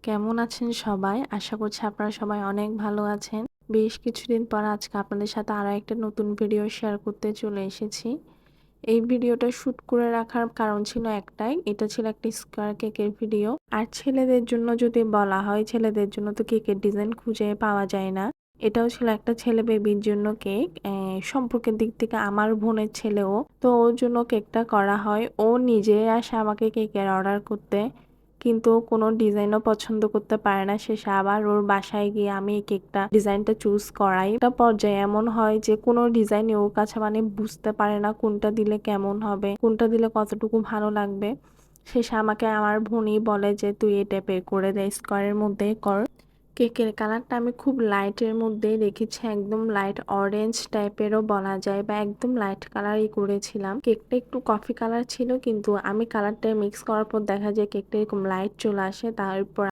কেমন আছেন সবাই? আশা করছি আপনারা সবাই অনেক ভালো আছেন। বেশ কিছুদিন পর আজকে আপনাদের সাথে আরো একটা নতুন ভিডিও শেয়ার করতে চলে এসেছি। এই ভিডিওটা শুট করে রাখার কারণ ছিল একটাই, এটা ছিল একটা স্কয়ার কেকের ভিডিও। আর ছেলেদের জন্য যদি বলা হয়, ছেলেদের জন্য তো কেকের ডিজাইন খুঁজে পাওয়া যায় না। এটাও ছিল একটা ছেলে বেবির জন্য কেক। সম্পর্কের দিক থেকে আমার বোনের ছেলেও, তো ওর জন্য কেকটা করা হয়। ও নিজে আসে আমাকে কেকের অর্ডার করতে, কিন্তু কোনো ডিজাইনও পছন্দ করতে পারে না। শেষে আবার ওর বাসায় গিয়ে আমি এই কেকটা ডিজাইনটা চুজ করাই। একটা পর্যায়ে এমন হয় যে কোনো ডিজাইনই ওর কাছে বুঝতে পারে না কোনটা দিলে কেমন হবে, কোনটা দিলে কতটুকু ভালো লাগবে। শেষে আমাকে আমার বোনই বলে যে তুই এই টাইপের করে দে, স্কোয়ারের মধ্যে কর। কেকের কালারটা আমি খুব লাইটের মধ্যেই রেখেছি, একদম লাইট অরেঞ্জ টাইপেরও বলা যায়, বা একদম লাইট কালারই করেছিলাম। কেকটা একটু কফি কালার ছিল, কিন্তু আমি কালারটা মিক্স করার পর দেখা যায় কেকটা এরকম লাইট চলে আসে। তারপর